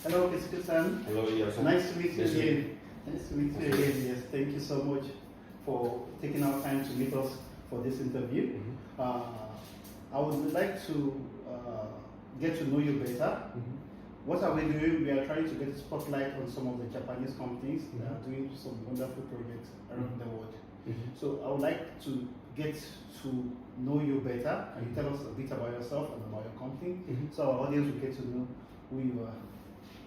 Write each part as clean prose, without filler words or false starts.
Hello, Kisuke-san. Hello, Iya-san. Nice to meet you again. Nice to meet you again. Yes, thank you so much for taking our time to meet us for this interview. I would like to get to know you better. What are we doing? We are trying to get a spotlight on some of the Japanese companies that are doing some wonderful projects around the world. So I would like to get to know you better. Can you tell us a bit about yourself and about your company? So our audience will get to know who you are.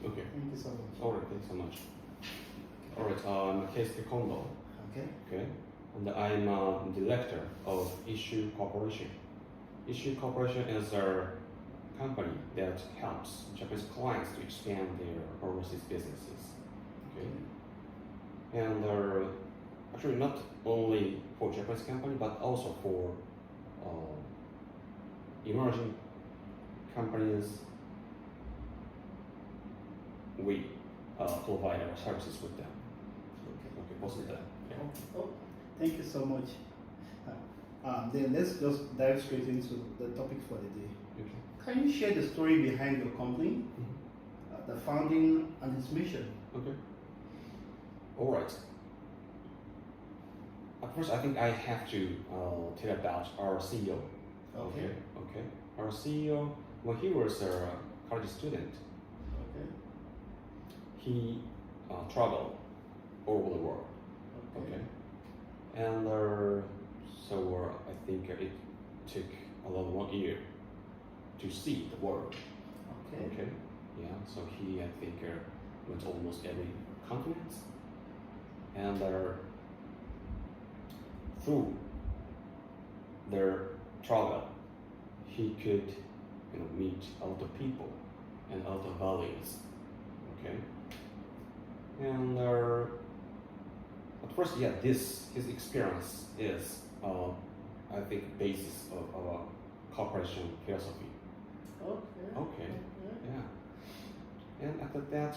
Okay. Thank you so much. All right, thanks so much. All right, I'm Keisuke Kondo. Okay. Okay. And I'm Director of Ishshu Corporation. Ishshu Corporation is a company that helps Japanese clients to expand their overseas businesses. Okay. And actually not only for Japanese company, but also for emerging companies. We provide our services with them. Okay, both of them. Yeah. Oh, thank you so much. Then let's just dive straight into the topic for the day. Okay. Can you share the story behind your company, the founding and its mission? Okay. All right. At first, I think I have to tell about our CEO. Okay. Okay. Our CEO, when he was a college student, Okay. he traveled all over the world. Okay. And so I think it took around 1 year to see the world. Okay. Okay. Yeah. So he, I think, went almost every continent, and through their travel, he could, meet a lot of people and a lot of values. Okay. And at first, yeah, his experience is, I think, basis of our corporation philosophy. Okay. Okay. Yeah. And after that,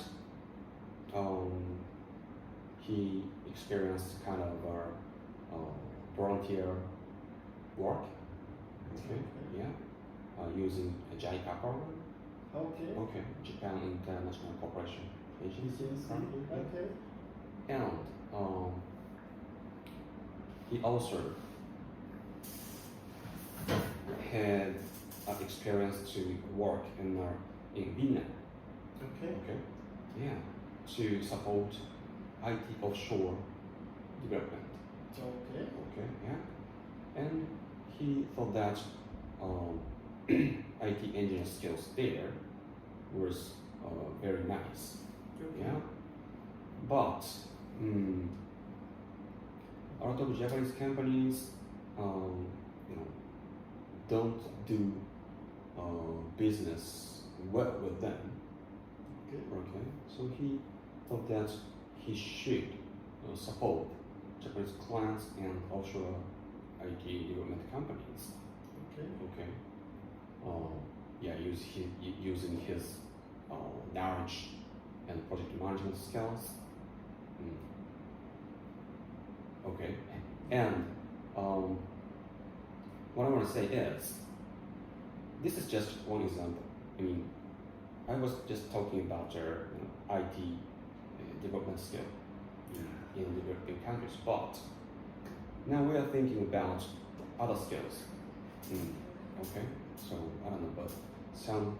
he experienced kind of volunteer work. Okay. Yeah. Using a JICA program. Okay. Okay. Japan International Corporation Agency. Okay. And he also had experience to work in Vietnam. Okay. Okay. Yeah. To support IT offshore development. Okay. Okay. Yeah. And he thought that IT engineering skills there was very nice. Okay. Yeah. But a lot of Japanese companies, don't do business well with them. Okay. Okay. So he thought that he should support Japanese clients and offshore IT development companies. Okay. Okay. Yeah, using his knowledge and project management skills. Okay. And what I want to say is, this is just one example. I mean, I was just talking about their IT development skill in developing countries, but now we are thinking about other skills. Okay, so I don't know, but some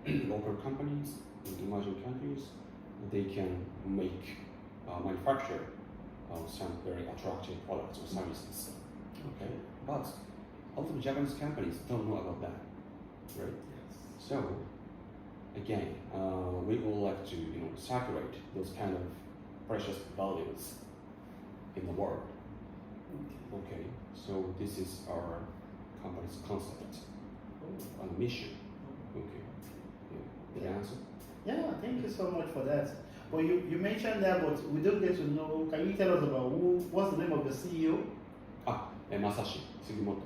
local companies in emerging countries, they can manufacture some very attractive products or services. Okay, but a lot of Japanese companies don't know about that, right? Yes. So again, we would like to circulate those kind of precious values in the world. Okay, so this is our company's concept and mission. Okay, yeah. The answer? Yeah, thank you so much for that. Well, you mentioned that, but we don't get to know. Can you tell us about what's the name of the CEO? Masashi Sugimoto.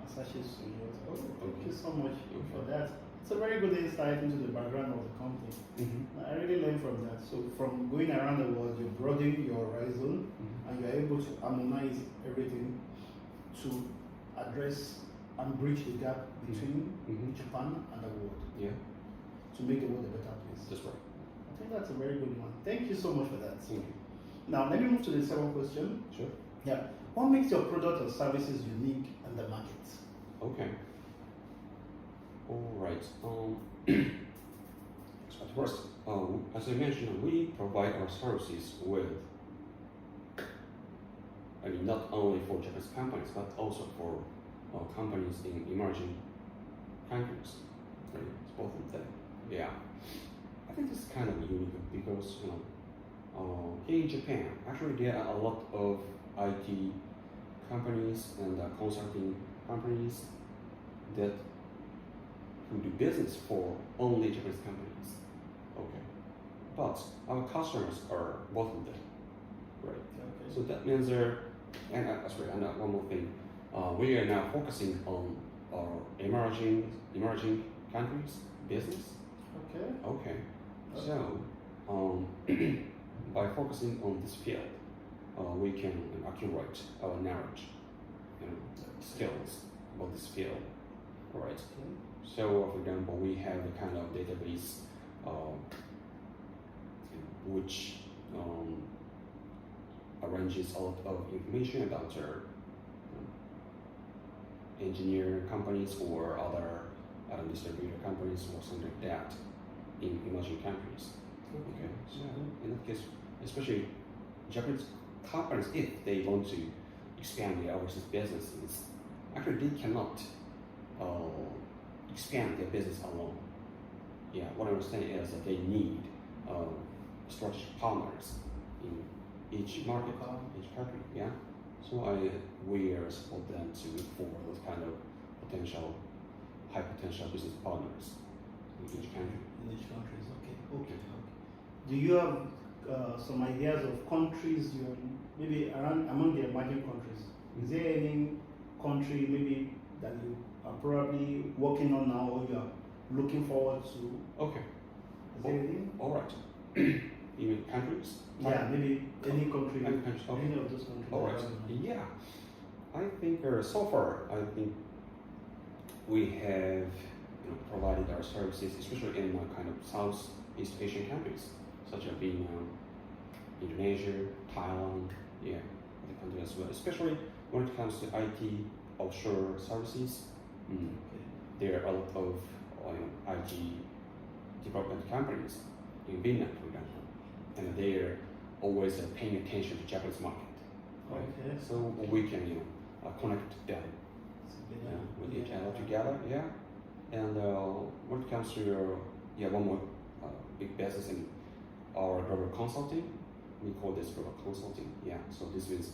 Masashi Sugimoto. Oh, thank Okay. you so much for that. It's a very good insight into the background of the company. I really learned from that. So from going around the world, you broaden your horizon and you're able to harmonize everything to address and bridge the gap between Japan and the world. Yeah. to make the world a better place. That's right. I think that's a very good one. Thank you so much for that. Thank you. Now, let me move to the second question. Sure. Yeah. What makes your product or services unique in the market? Okay. All right. At first, as I mentioned, we provide our services with, I mean, not only for Japanese companies, but also for companies in emerging countries. Right? It's both of them. Yeah. I think it's kind of unique because, here in Japan, actually there are a lot of IT companies and consulting companies that who do business for only Japanese companies. Okay. But our customers are both of them. Right. Okay. So that means and one more thing. We are now focusing on our emerging countries business. Okay. Okay. So by focusing on this field, we can accumulate our knowledge and skills about this field. Right. Okay. So, for example, we have the kind of database which arranges a lot of information about our engineer companies or other distributor companies or something like that in emerging countries. Okay. So in that case, especially Japanese companies, if they want to expand their overseas businesses, actually they cannot expand their business alone. Yeah, what I'm saying is that they need strategic partners in each market, each country. Yeah, so we support them to look for those kind of high potential business partners in each country. In each country, okay. Do you have some ideas of countries maybe among the emerging countries? Is there any country maybe that you are probably working on now or you are looking forward to? Okay. Is there anything? All right. You mean countries? Yeah, maybe any country. Any countries, okay. Any of those countries. All right. Yeah. I think so far, we have provided our services, especially in kind of Southeast Asian countries, such as Vietnam, Indonesia, Thailand, other countries as well. Especially when it comes to IT offshore services, there are a lot of IT development companies in Vietnam, for example, and they are always paying attention to Japanese market. Right? Okay. So we can connect them with each other together. Yeah. And when it comes to one more big business in our global consulting, we call this global consulting. Yeah. So this means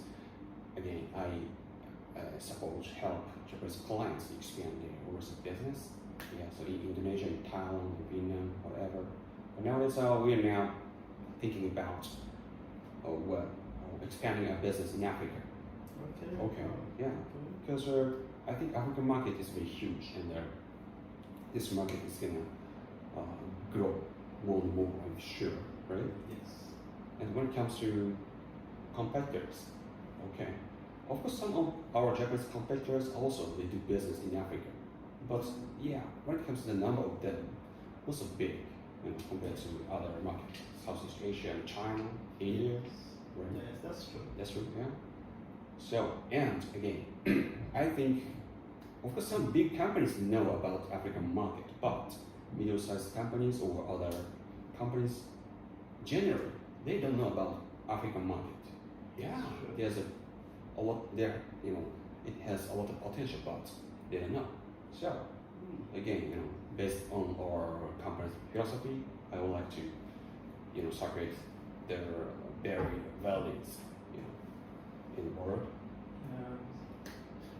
again I suppose help Japanese clients expand their overseas business. Yeah. So in Indonesia, in Thailand, in Vietnam, whatever. But nowadays we are now thinking about expanding our business in Africa. Okay. Yeah. Because I think African market is very huge, and this market is gonna grow more and more, I'm sure, right? Yes. And when it comes to competitors, okay, of course some of our Japanese competitors also they do business in Africa, but when it comes to the number of them, also big, compared to other markets, Southeast Asia, China, India, right? Yes, that's true. That's true, yeah. So, and again, I think, of course, some big companies know about African market, but middle-sized companies or other companies, generally, they don't know about African market. Yeah, there's a lot there, it has a lot of potential, but they don't know. So, again, based on our company's philosophy, I would like to, circulate their very values, in the world.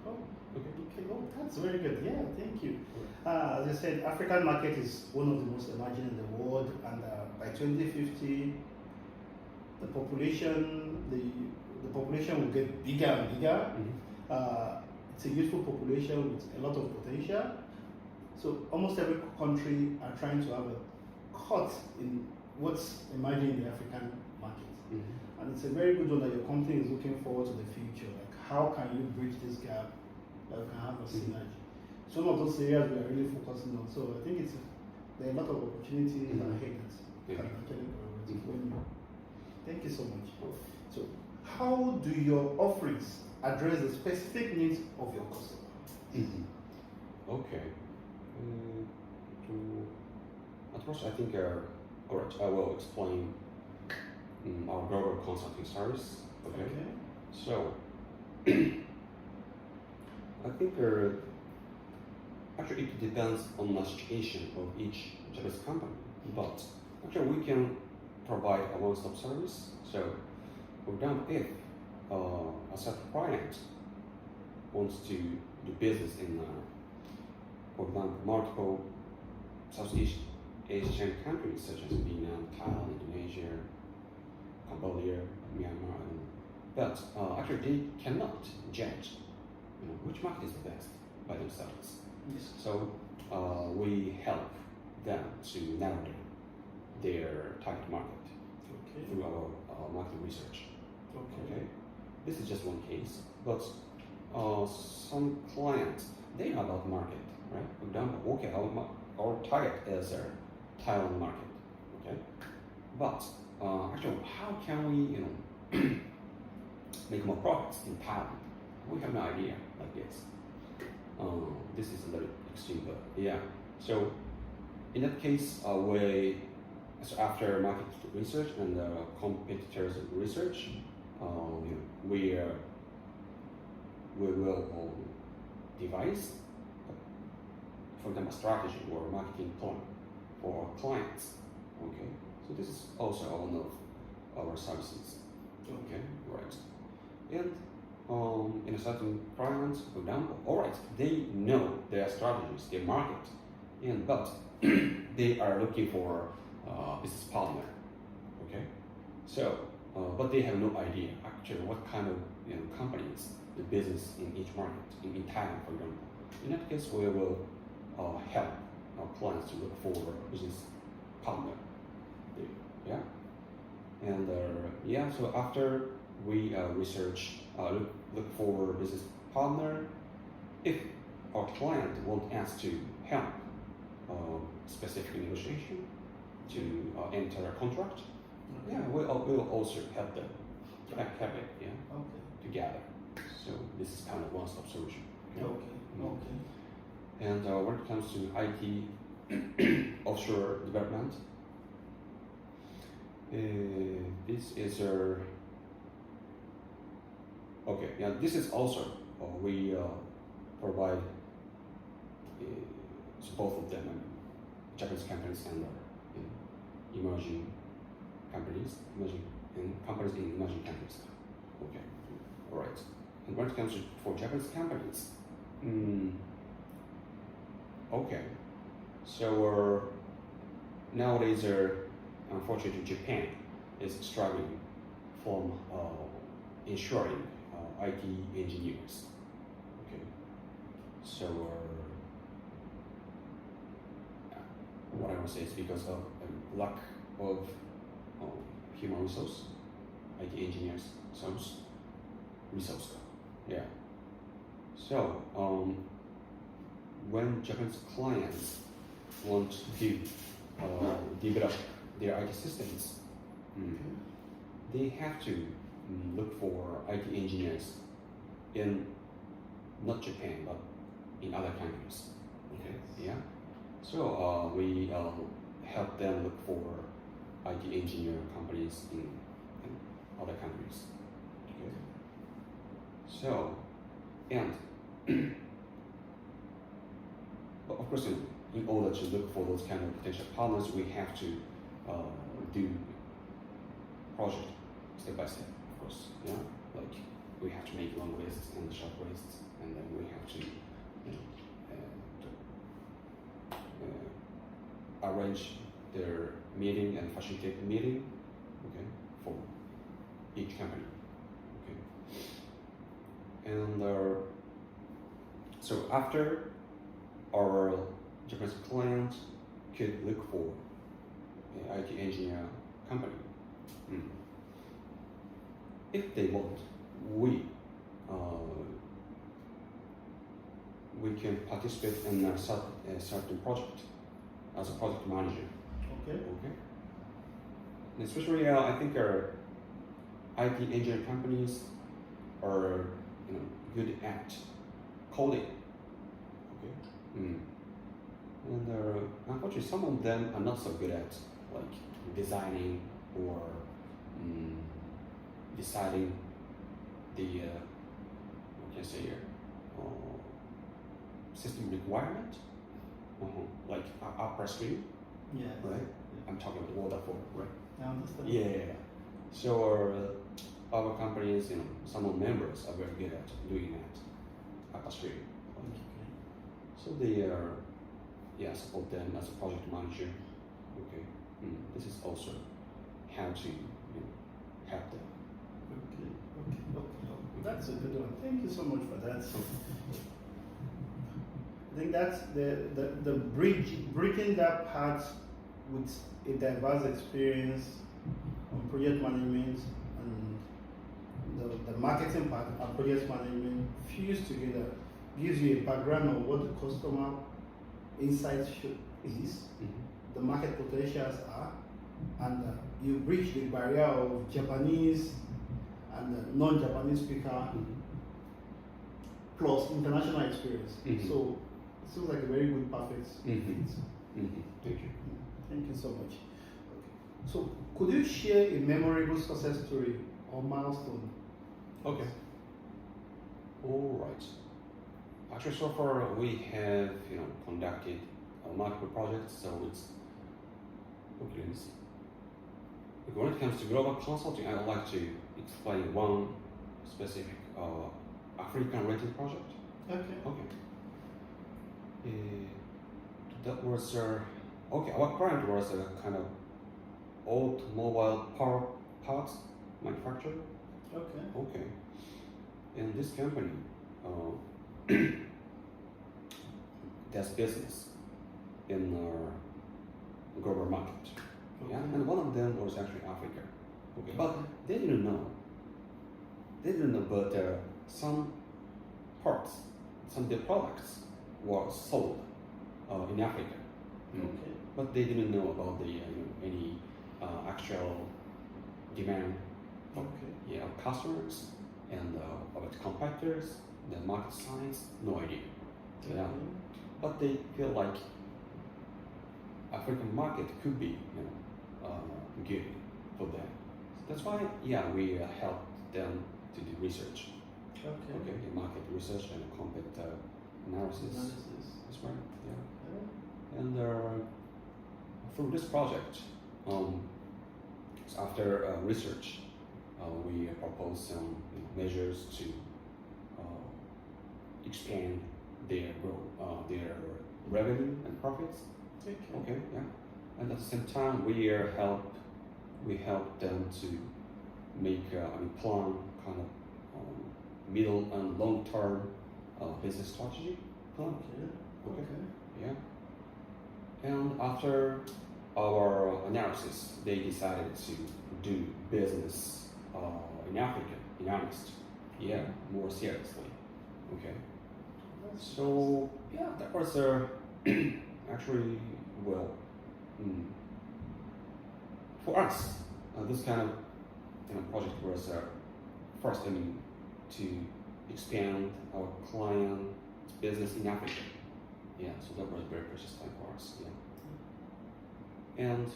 Okay. Oh, that's very good. Yeah, thank you. As I said, African market is one of the most emerging in the world, and by 2050, the population will get bigger and bigger. It's a youthful population with a lot of potential. So almost every country are trying to have a cut in what's emerging in the African market. And it's a very good one that your company is looking forward to the future. Like, how can you bridge this gap that we can have a synergy? Some of those areas we are really focusing on. So I think it's there are a lot of opportunities Mhm. ahead that Yeah. can actually collaborate Mhm. when you. Thank you so much. So, how do your offerings address the specific needs of your customer? Mhm. Okay. To at first, I think, all right, I will explain our global consulting service. Okay. So, I think actually it depends on the situation of each Japanese company, but actually we can provide a one-stop service. So, for example, if a certain client wants to do business in, for example, multiple Southeast Asian countries such as Vietnam, Thailand, Indonesia, Cambodia, Myanmar, but actually they cannot judge which market is the best by themselves. Yes. So we help them to narrow down their target market through our market research. Okay. This is just one case, but some clients, they know about the market, right? For example, okay, our target is a Thailand market, okay? But actually, how can we, make more profits in Thailand? We have no idea like this. This is a little extreme, but yeah. So in that case, so after market research and competitors research, we will devise, for example, a strategy or a marketing plan for our clients. Okay, so this is also one of our services. Okay, right. And in a certain clients, for example, all right, they know their strategies, their market, but they are looking for a business partner. Okay, so but they have no idea actually what kind of companies the business in each market in Thailand, for example. In that case, we will help our clients to look for a business partner. Yeah, and so after we research, look for a business partner, if our client wants us to help specific negotiation to enter a contract, we'll also help them have it together. So this is kind of one-stop solution. And when it comes to IT offshore development, this is this is also we provide so both of them, Japanese companies and emerging companies, companies in emerging countries. Okay, all right. And when it comes to for Japanese companies, okay, so nowadays, unfortunately, Japan is struggling from ensuring IT engineers. Okay, so what I want to say is because of lack of human resource, IT engineers, resource. Yeah. So when Japanese clients want to develop their IT systems, they have to look for IT engineers in not Japan but in other countries. Okay. Yeah. So we help them look for IT engineer companies in other countries. Okay. So and but of course, in order to look for those kind of potential partners, we have to do project step by step, of course. Yeah, like we have to make long lists and short lists, and then we have to arrange their meeting and facilitate the meeting, okay, for each company, okay. And so after our Japanese client could look for an IT engineer company. If they want, we can participate in a certain project as a project manager. Okay. Okay. And especially, I think IT engineering companies are good at coding. Okay. And unfortunately, some of them are not so good at like designing or deciding the what can I say here, system requirement, like upstream, Yeah. right? I'm talking about waterfall, right? I understand. Yeah. So our companies, some of the members are very good at doing that upstream. Okay. So they support them as a project manager. Okay. This is also how to help them. Okay. That's a good one. Thank you so much for that. I think that's the bridging that part with a diverse experience on project management and the marketing part and project management fused together gives you a background on what the customer insights is, the market potentials are, and you bridge the barrier of Japanese and non-Japanese speaker plus international experience. So it seems like a very good perfect fit. Thank you. Thank you so much. Okay. So could you share a memorable success story or milestone? Okay. All right. Actually, so far we have conducted multiple projects. So it's okay. Let me see. When it comes to global consulting, I would like to explain one specific African-related project. Okay. That was our client was a kind of automobile parts manufacturer. Okay. And this company does business in the global market. Okay. Yeah, and one of them was actually Africa. Okay, but they didn't know. But some parts, some of the products were sold in Africa. Okay. But they didn't know about the any actual demand of customers and about the competitors, the market size, no idea. Yeah. But they feel like African market could be good for them. That's why we helped them to do research. Okay, market research and competitor analysis. That's right. Yeah. And through this project, after research, we proposed some measures to expand their growth, their revenue and profits. Okay, yeah. And at the same time, we help them to make plan kind of middle and long term business strategy plan. Okay. Yeah. And after our analysis, they decided to do business in Africa, in earnest. Yeah, more seriously. Okay. So that was actually for us, this kind of project was first to expand our client business in Africa. Yeah, so that was a very precious time for us. Yeah. And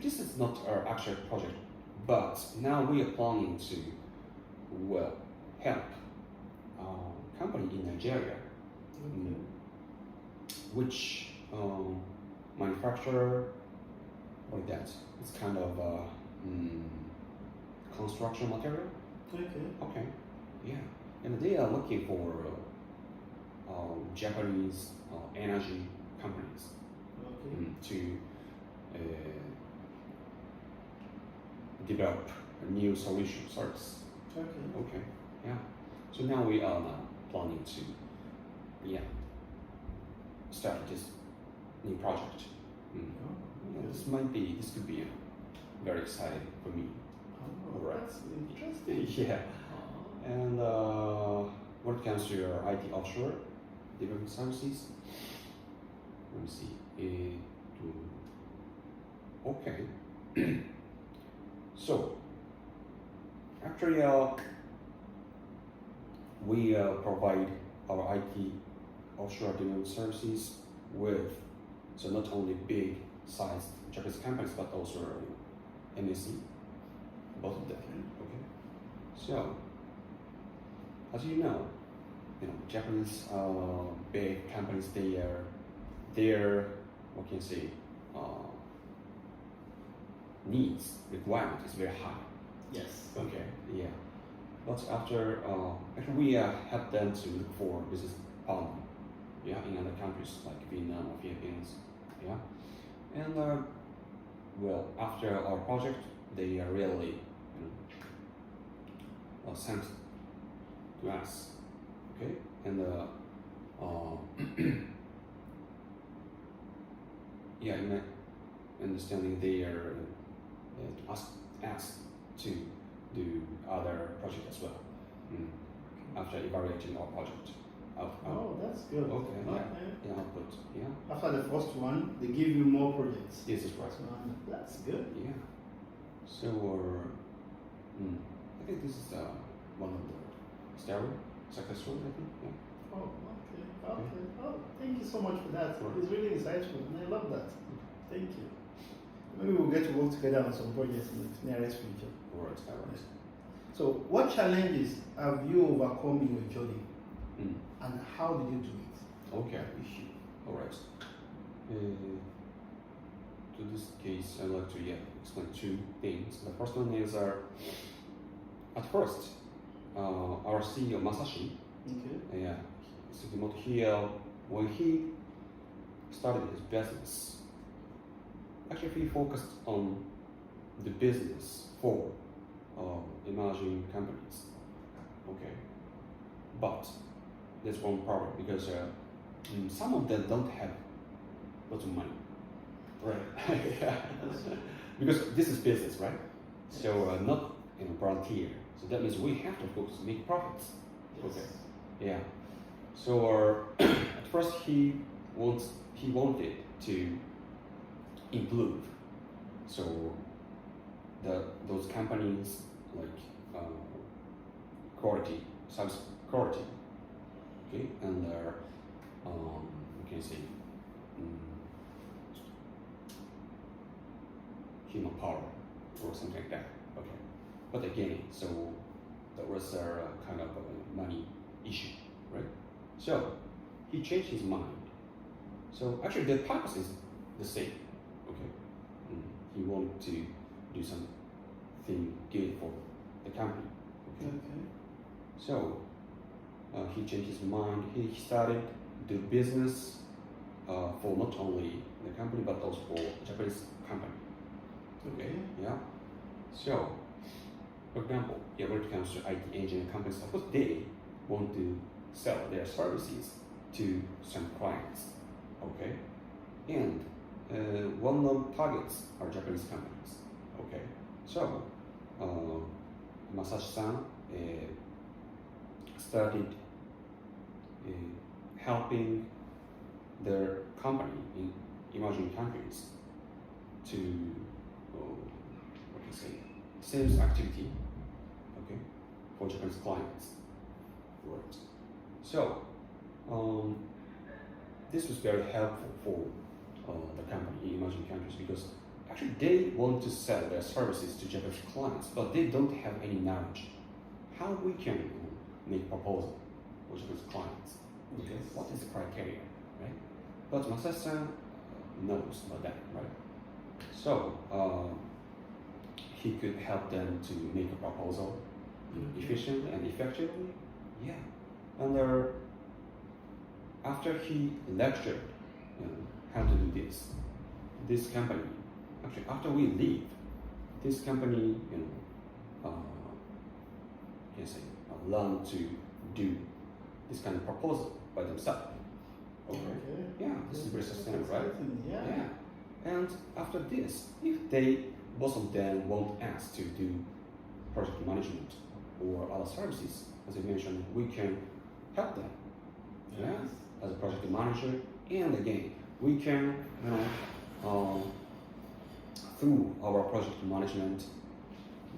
this is not our actual project, but now we are planning to help a company in Nigeria, which manufacture like that. It's kind of construction material. Okay. Yeah. And they are looking for Japanese energy companies to develop a new solution service. Okay. Yeah. So now we are planning to start this new project. This could be very exciting for me. That's interesting. Yeah. And when it comes to your IT offshore development services, let me see. Okay. So, actually, we provide our IT offshore development services with, so not only big sized Japanese companies, but also MSC, both of them. Okay. So, as you know, Japanese big companies, their what can you say, needs, requirement is very high. Yes. Okay. Yeah. But after actually we help them to look for business partner, yeah, in other countries like Vietnam or Philippines, yeah. And well, after our project, they are really sent to us, okay, and yeah, in my understanding, they are asked to do other project as well after evaluating our project. Oh, that's good. Okay. Okay. Yeah. Output. Yeah. After the first one, they give you more projects. This is right. So, that's good. Yeah. So, I think this is one of the stellar success stories. I think. Yeah. Oh, okay. Okay. Oh, thank you so much for that. It's really insightful, and I love that. Thank you. Maybe we'll get to work together on some projects in the nearest future. All right. So, what challenges have you overcome in your journey, and how did you do it? Okay. All right. To this case, I'd like to explain two things. The first one is at first, our CEO Masashi, Sugimoto, when he started his business, actually he focused on the business for emerging companies. Okay, but there's one problem because some of them don't have lots of money, right? Yeah. Because this is business, right? So not volunteer. So that means we have to focus, make profits. Yes. Okay. Yeah. So at first he wanted to improve. So those companies like quality, service quality, okay, and their you can say human power or something like that. Okay, but again, so that was a kind of a money issue, right? So he changed his mind. So actually, the purpose is the same. Okay, he wanted to do something good for the company. Okay. So he changed his mind. He started to do business for not only the company but also for Japanese company. Okay. Yeah. So, for example, when it comes to IT engineering companies, of course they want to sell their services to some clients. Okay. And one of the targets are Japanese companies. Okay. So, Masashi-san started helping their company in emerging countries to what can I say, sales activity, okay, for Japanese clients. Right. So this was very helpful for the company in emerging countries because actually they want to sell their services to Japanese clients, but they don't have any knowledge how we can make proposal for Japanese clients. Okay. Yes. What is the criteria, right? But Masashi-san knows about that, right? So he could help them to make a proposal efficiently and effectively. Yeah, and after he lectured how to do this company, actually after we leave, this company, can say, learn to do this kind of proposal by themselves. Okay. Yeah, this is very sustainable, right? Yeah. And after this, if both of them want us to do project management or other services, as I mentioned, we can help them. Yes. Yeah, as a project manager, and again, we can through our project management,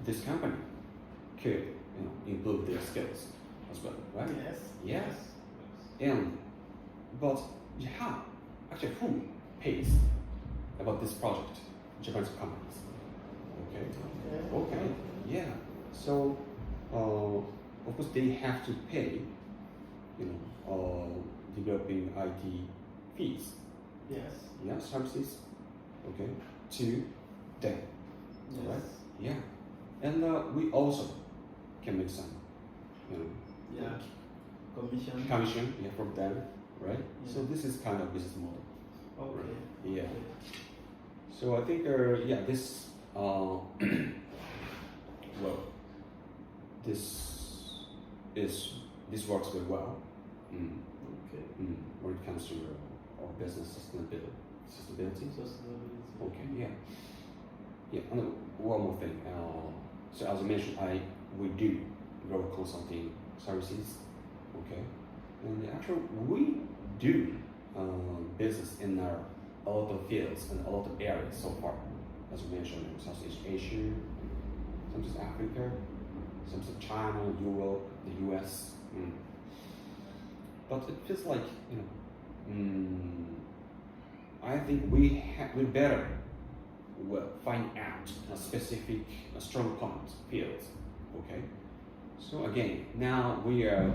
this company could improve their skills as well, right? Yes. Yes. And but yeah, actually, who pays about this project? Japanese companies. Okay. Okay. Yeah. So, of course, they have to pay, developing IT fees. Yes. Yeah, services. Okay. To them. Yes. Right. Yeah. And we also can make some, Yeah. commission, yeah, from them, right? Yeah. So this is kind of business model. Okay. Right? Yeah. Okay. So I think, this, well, this works very well. Okay. When it comes to our business sustainability. Okay. Yeah. Yeah. And one more thing. So as I mentioned, we do global consulting services. Okay. And actually, we do business in a lot of fields and a lot of areas so far. As we mentioned, Southeast Asia, some of Africa, some of China, Europe, the US. But it feels like, I think we better find out a specific, strong point fields. Okay. So again, now we are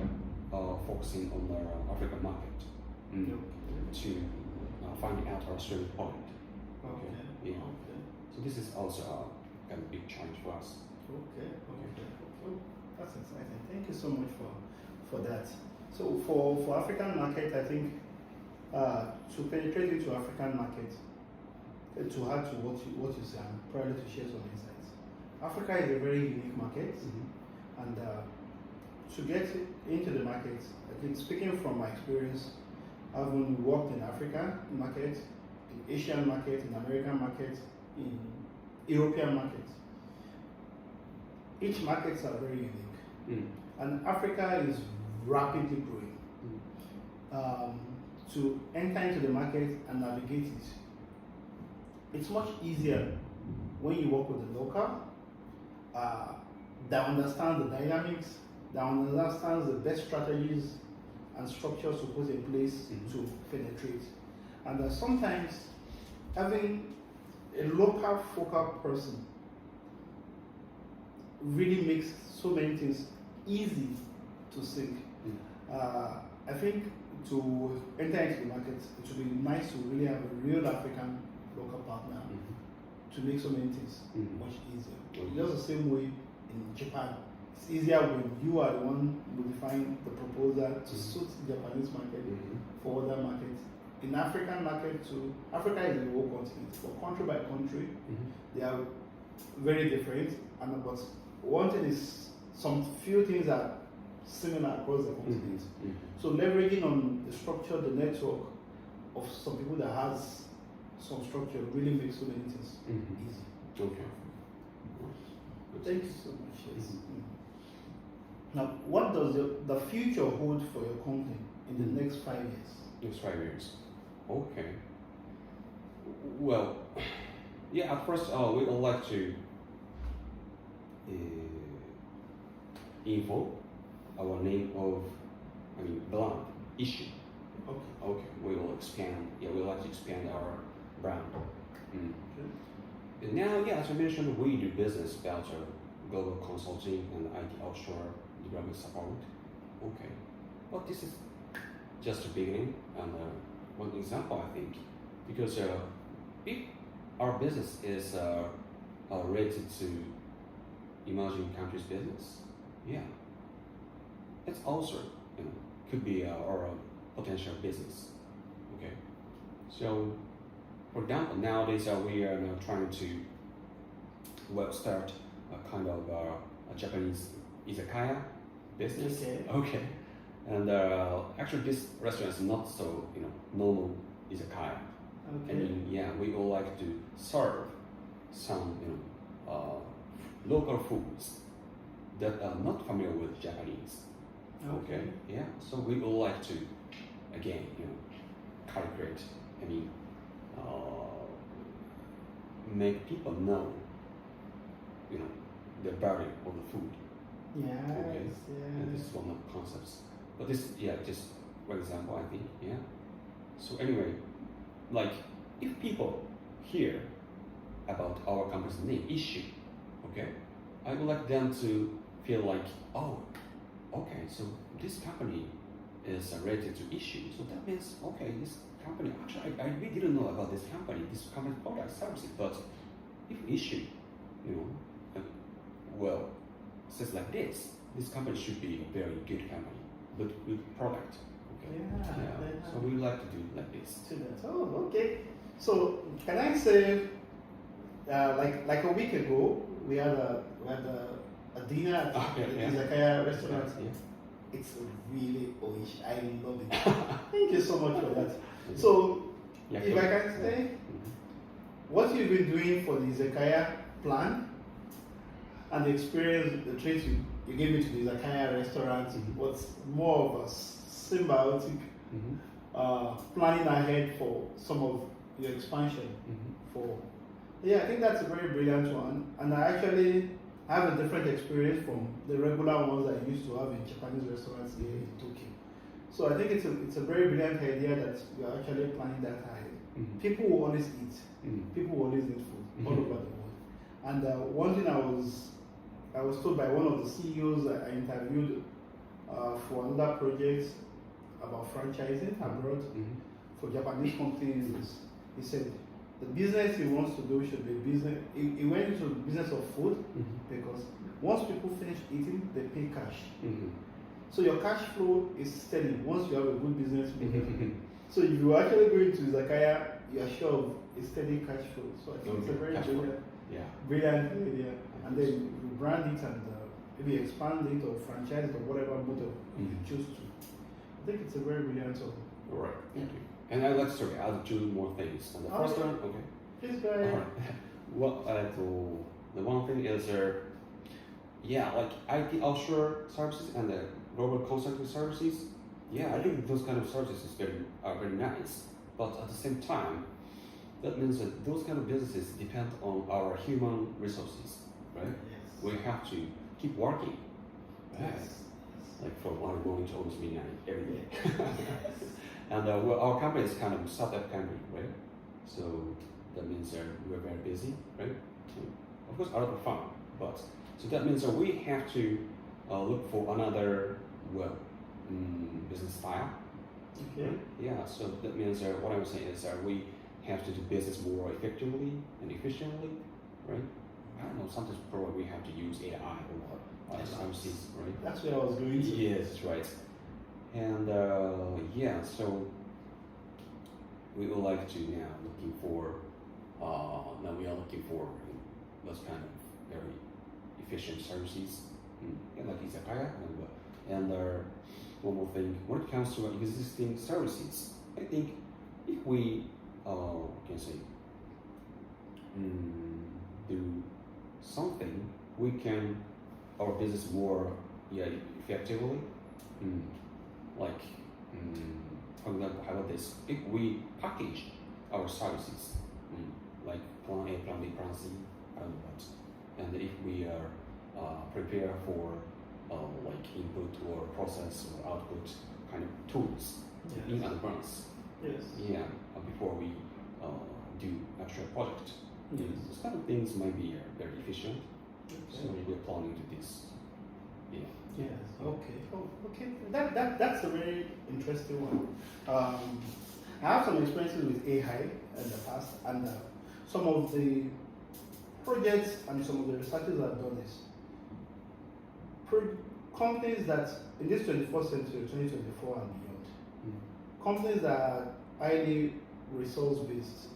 focusing on the African market to find out our strong point. Okay. Yeah. Okay. So this is also a kind of big challenge for us. Okay. Oh, that's exciting. Thank you so much for that. So for African market, I think to penetrate into African market, to add to what you say, I'm proud to share some insights. Africa is a very unique market, and to get into the market, I think speaking from my experience, I've worked in African market, in Asian market, in American market, in European market. Each markets are very unique, and Africa is rapidly growing. To enter into the market and navigate it, it's much easier when you work with the local that understands the dynamics, that understands the best strategies and structures to put in place to penetrate. And sometimes having a local focal person really makes so many things easy to sync. I think to enter into the market, it would be nice to really have a real African local partner to make so many things much easier. Just the same way in Japan, it's easier when you are the one modifying the proposal to suit the Japanese market for other markets. In African market too, Africa is a whole continent. For country by country, they are very different. But one thing is, some few things are similar across the continent. So leveraging on the structure, the network of some people that has some structure really makes so many things easy. Okay. Thank you so much. Yes. Now, what does the future hold for your company in the next 5 years? Next 5 years. Okay. Well, yeah. At first, we would like to info our name of, brand Ishshu. Okay. Okay. We will expand. Yeah, we would like to expand our brand. Okay. And now, yeah, as I mentioned, we do business about global consulting and IT offshore development support. Okay. But this is just the beginning and one example, I think, because if our business is related to emerging countries' business, yeah, it's also could be our potential business. Okay, so for example, nowadays we are now trying to start a kind of a Japanese izakaya business. Okay. And actually, this restaurant is not so normal izakaya. Okay. Yeah, we would like to serve some local foods that are not familiar with Japanese. Okay. Yeah. So we would like to again calculate make people know, the value of the food. Yes, Okay. yeah. And this is one of the concepts. But this, just one example, I think, yeah. So anyway, like if people hear about our company's name, Ishshu, okay, I would like them to feel like, oh, okay, so this company is related to Ishshu, so that means, okay, this company, actually, I really didn't know about this company's product services, but if Ishshu, says like this company should be a very good company, but with product, okay? Yeah. So we like to do like this. Oh, okay. So can I say, like a week ago, we had a dinner at the Izakaya restaurant. Yeah. It's really oish. I love it. Thank you so much for that. So, if I can say, what you've been doing for the Izakaya plan and the experience, the traits you gave me to the Izakaya restaurant was more of a symbiotic planning ahead for some of your expansion. I think that's a very brilliant one, and I actually have a different experience from the regular ones I used to have in Japanese restaurants here in Tokyo. So I think it's a very brilliant idea that you're actually planning that ahead. People will always eat. People will always eat food all over the world. And one thing I was told by one of the CEOs that I interviewed for another project about franchising abroad for Japanese companies is, he said the business he wants to do should be business. He went into the business of food because once people finish eating, they pay cash. So your cash flow is steady once you have a good business model. So if you actually go into Izakaya, you are sure of a steady cash flow. So I think it's a very brilliant idea. And then you brand it and maybe expand it or franchise it or whatever model you choose to. I think it's a very brilliant one. All right, thank you. And I'd like to add 2 more things. And the first one, okay. Please go ahead. Well, the one thing is, like IT offshore services and the global consulting services. Yeah, I think those kind of services are very nice. But at the same time, that means that those kind of businesses depend on our human resources, right? Yes. We have to keep working. Right? Yes. Like from 1 morning to almost midnight every day. And our company is kind of a startup company, right? So that means we're very busy, right? So, of course, a lot of fun, but so that means that we have to look for another business style. Okay. Right? Yeah. So that means what I'm saying is we have to do business more effectively and efficiently, right? I don't know. Sometimes probably we have to use AI or other services, right? That's where I was going to. Yes, right. And so we would like to now looking for those kind of very efficient services, like Izakaya. And one more thing, when it comes to existing services, I think if we can say do something, we can our business more effectively. For example, how about this? If we package our services, like plan A, plan B, plan C, I don't know what, and if we are prepare for like input or process or output kind of tools in advance, before we do actual project, those kind of things might be very efficient. So we're planning to this. Yes. Okay. Oh, okay. That's a very interesting one. I have some experiences with AI in the past, and some of the projects and some of the researches I've done is companies that in this 21st century, 2024 and beyond, companies that are highly resource based,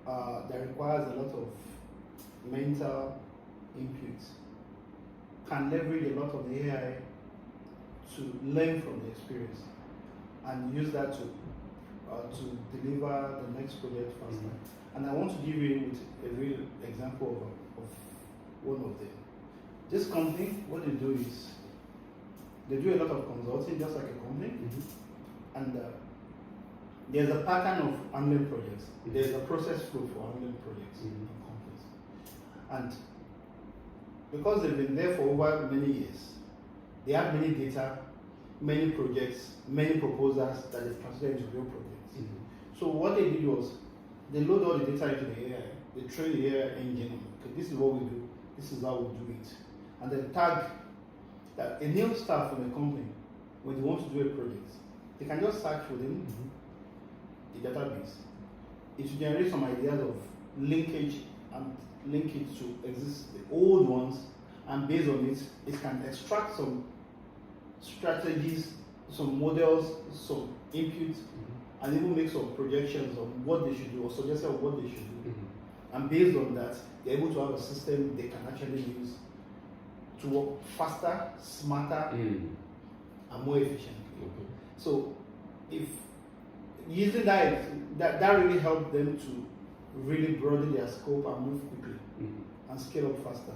that requires a lot of mental input, can leverage a lot of the AI to learn from the experience and use that to deliver the next project faster. And I want to give you a real example of one of them. This company, what they do is they do a lot of consulting, just like a company, and there's a pattern of handling projects. There's a process flow for handling projects in companies. And because they've been there for over many years, they have many data, many projects, many proposals that they've translated into real projects. So what they did was they load all the data into the AI, they train the AI engine. Okay, this is what we do, this is how we do it. And then tag that a new staff from a company, when they want to do a project, they can just search within the database. It will generate some ideas of linkage and link it to the old ones, and based on it, it can extract some strategies, some models, some inputs, and even make some projections on what they should do or suggestions of what they should do. And based on that, they're able to have a system they can actually use to work faster, smarter, and more efficiently. So if using that really helped them to really broaden their scope and move quickly and scale up faster.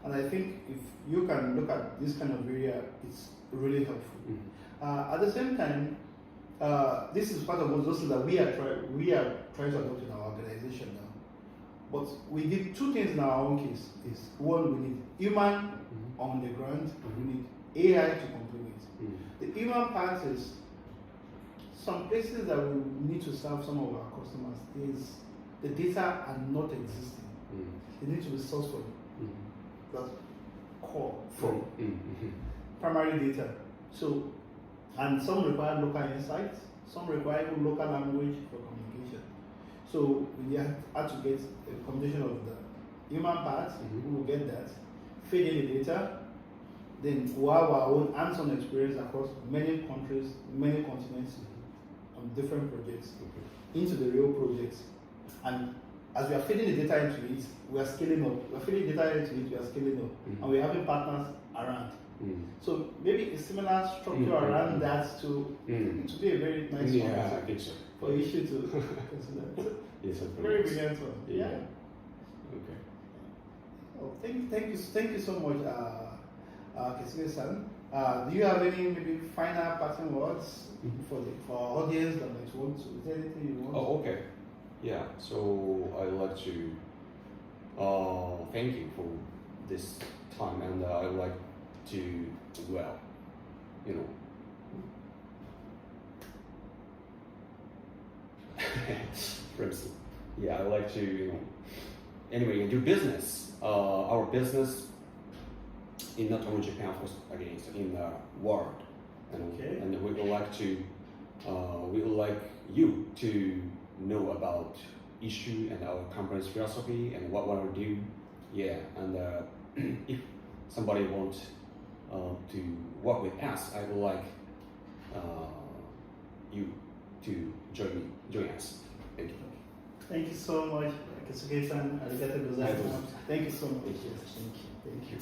And I think if you can look at this kind of area, it's really helpful. At the same time, this is part of those things that we are trying to adopt in our organization now. But we did two things in our own case. Is one, we need human on the ground, and we need AI to complement. The human part is some places that we need to serve some of our customers. The data are not existing. They need to be sourced from that's core from primary data. So, and some require local insights, some require even local language for communication. So we had to get a combination of the human part, we will get that, feed in the data, then we have our own hands-on experience across many countries, many continents, on different projects, into the real projects. And as we are feeding the data into it, we are scaling up. We are feeding data into it, we are scaling up. And we are having partners around. So maybe a similar structure around that to be a very nice one for Ishshu to consider. It's a very brilliant one. Yeah. Okay. Oh, thank you so much, Kesuke-san. Do you have any maybe final parting words for our audience that might want to? Is there anything you want? Oh, okay. Yeah. So I'd like to thank you for this time, and I'd like to, well, first, yeah, I like to, anyway, do business. Our business in not only Japan, of course, again, so in the world, and we would like to, we would like you to know about Ishshu and our company's philosophy and what we do. Yeah, and if somebody wants to work with us, I would like you to join us. Thank you. Thank you so much, Kesuke-san. Arigatou gozaimasu. Thank you so much. Thank you. Thank you.